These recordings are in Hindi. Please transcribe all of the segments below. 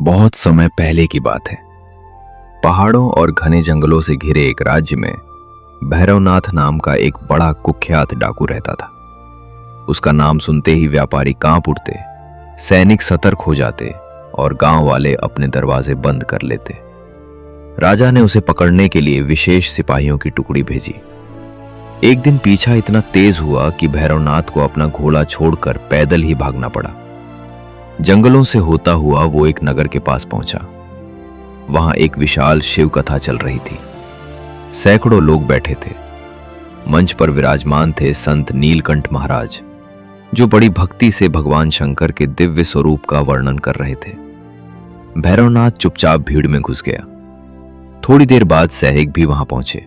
बहुत समय पहले की बात है। पहाड़ों और घने जंगलों से घिरे एक राज्य में भैरवनाथ नाम का एक बड़ा कुख्यात डाकू रहता था। उसका नाम सुनते ही व्यापारी कांप उठते, सैनिक सतर्क हो जाते और गांव वाले अपने दरवाजे बंद कर लेते। राजा ने उसे पकड़ने के लिए विशेष सिपाहियों की टुकड़ी भेजी। एक दिन पीछा इतना तेज हुआ कि भैरवनाथ को अपना घोड़ा छोड़कर पैदल ही भागना पड़ा। जंगलों से होता हुआ वो एक नगर के पास पहुंचा। वहां एक विशाल शिव कथा चल रही थी। सैकड़ों लोग बैठे थे। मंच पर विराजमान थे संत नीलकंठ महाराज, जो बड़ी भक्ति से भगवान शंकर के दिव्य स्वरूप का वर्णन कर रहे थे। भैरवनाथ चुपचाप भीड़ में घुस गया। थोड़ी देर बाद सैनिक भी वहां पहुंचे।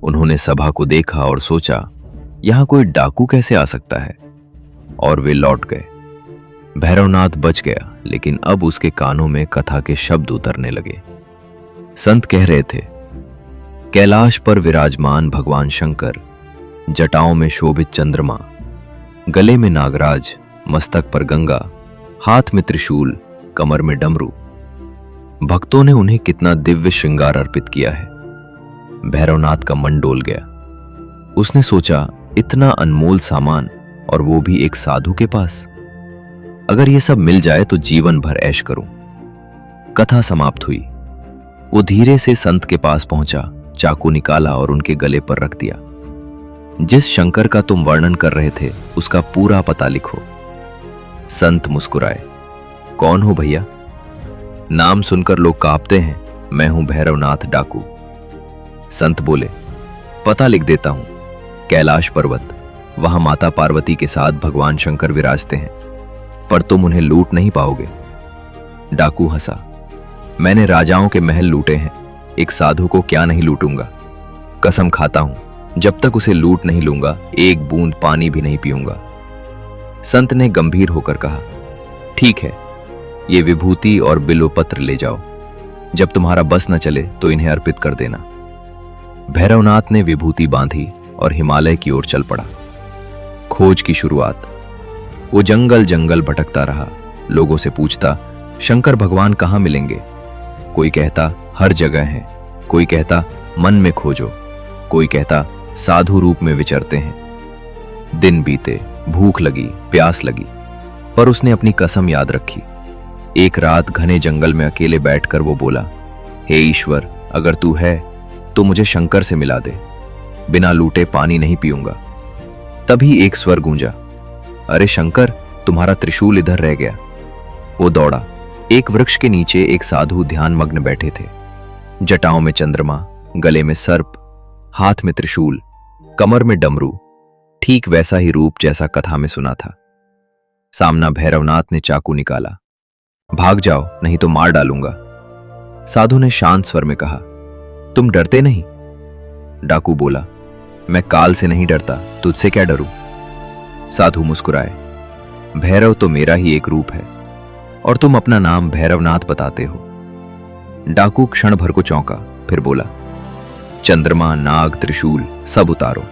उन्होंने सभा को देखा और सोचा, यहां कोई डाकू कैसे आ सकता है, और वे लौट गए। भैरवनाथ बच गया, लेकिन अब उसके कानों में कथा के शब्द उतरने लगे। संत कह रहे थे, कैलाश पर विराजमान भगवान शंकर, जटाओं में शोभित चंद्रमा, गले में नागराज, मस्तक पर गंगा, हाथ में त्रिशूल, कमर में डमरू। भक्तों ने उन्हें कितना दिव्य श्रृंगार अर्पित किया है। भैरवनाथ का मन डोल गया। उसने सोचा, इतना अनमोल सामान और वो भी एक साधु के पास। अगर ये सब मिल जाए तो जीवन भर ऐश करूं। कथा समाप्त हुई। वो धीरे से संत के पास पहुंचा, चाकू निकाला और उनके गले पर रख दिया। जिस शंकर का तुम वर्णन कर रहे थे, उसका पूरा पता लिखो। संत मुस्कुराए। कौन हो भैया? नाम सुनकर लोग कांपते हैं। मैं हूं भैरवनाथ डाकू। संत बोले, पता लिख देता हूं। कैलाश पर्वत, वहां माता पार्वती के साथ भगवान शंकर विराजते हैं, पर तुम उन्हें लूट नहीं पाओगे। डाकू हंसा। मैंने राजाओं के महल लूटे हैं, एक साधु को क्या नहीं लूटूंगा। कसम खाता हूं, जब तक उसे लूट नहीं लूंगा, एक बूंद पानी भी नहीं पीऊंगा। संत ने गंभीर होकर कहा, ठीक है, ये विभूति और बिल्वपत्र ले जाओ। जब तुम्हारा बस न चले तो इन्हें अर्पित कर देना। भैरवनाथ ने विभूति बांधी और हिमालय की ओर चल पड़ा। खोज की शुरुआत। वो जंगल जंगल भटकता रहा। लोगों से पूछता, शंकर भगवान कहाँ मिलेंगे? कोई कहता हर जगह हैं, कोई कहता मन में खोजो, कोई कहता साधु रूप में विचरते हैं। दिन बीते, भूख लगी, प्यास लगी, पर उसने अपनी कसम याद रखी। एक रात घने जंगल में अकेले बैठकर वो बोला, हे ईश्वर, अगर तू है तो मुझे शंकर से मिला दे। बिना लूटे पानी नहीं पीऊंगा। तभी एक स्वर गूंजा, अरे शंकर, तुम्हारा त्रिशूल इधर रह गया। वो दौड़ा। एक वृक्ष के नीचे एक साधु ध्यान मग्न बैठे थे। जटाओं में चंद्रमा, गले में सर्प, हाथ में त्रिशूल, कमर में डमरू, ठीक वैसा ही रूप जैसा कथा में सुना था। सामना भैरवनाथ ने चाकू निकाला। भाग जाओ, नहीं तो मार डालूंगा। साधु ने शांत स्वर में कहा, तुम डरते नहीं? डाकू बोला, मैं काल से नहीं डरता, तुझसे क्या डरूं? साधु मुस्कुराए। भैरव तो मेरा ही एक रूप है, और तुम अपना नाम भैरवनाथ बताते हो। डाकू क्षण भर को चौंका, फिर बोला, चंद्रमा, नाग, त्रिशूल सब उतारो।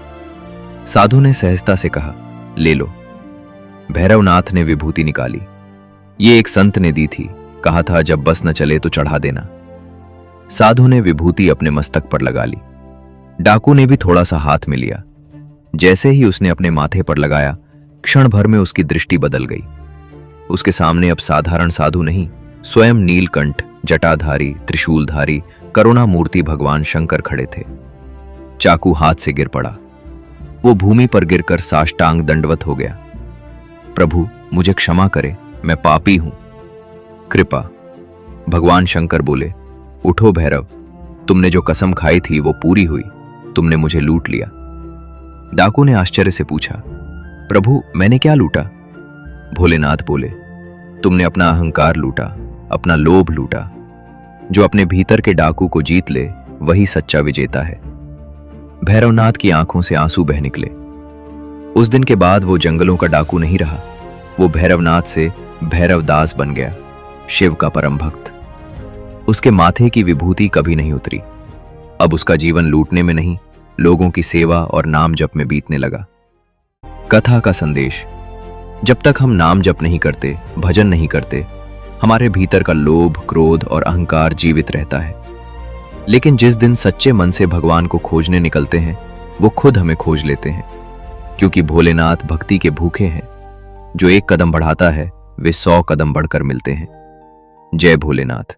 साधु ने सहजता से कहा, ले लो। भैरवनाथ ने विभूति निकाली। ये एक संत ने दी थी, कहा था जब बस न चले तो चढ़ा देना। साधु ने विभूति अपने मस्तक पर लगा ली। डाकू ने भी थोड़ा सा हाथ में लिया। जैसे ही उसने अपने माथे पर लगाया, क्षण भर में उसकी दृष्टि बदल गई। उसके सामने अब साधारण साधु नहीं, स्वयं नीलकंठ, जटाधारी, त्रिशूलधारी, करुणामूर्ति भगवान शंकर खड़े थे। चाकू हाथ से गिर पड़ा। वो भूमि पर गिरकर साष्टांग दंडवत हो गया। प्रभु, मुझे क्षमा करे, मैं पापी हूं, कृपा। भगवान शंकर बोले, उठो भैरव, तुमने जो कसम खाई थी वो पूरी हुई, तुमने मुझे लूट लिया। डाकू ने आश्चर्य से पूछा, प्रभु, मैंने क्या लूटा? भोलेनाथ बोले, तुमने अपना अहंकार लूटा, अपना लोभ लूटा। जो अपने भीतर के डाकू को जीत ले, वही सच्चा विजेता है। भैरवनाथ की आंखों से आंसू बह निकले। उस दिन के बाद वो जंगलों का डाकू नहीं रहा। वो भैरवनाथ से भैरवदास बन गया, शिव का परम भक्त। उसके माथे की विभूति कभी नहीं उतरी। अब उसका जीवन लूटने में नहीं, लोगों की सेवा और नाम जप में बीतने लगा। कथा का संदेश। जब तक हम नाम जप नहीं करते, भजन नहीं करते, हमारे भीतर का लोभ, क्रोध और अहंकार जीवित रहता है। लेकिन जिस दिन सच्चे मन से भगवान को खोजने निकलते हैं, वो खुद हमें खोज लेते हैं, क्योंकि भोलेनाथ भक्ति के भूखे हैं। जो एक कदम बढ़ाता है, वे 100 कदम बढ़कर मिलते हैं। जय भोलेनाथ।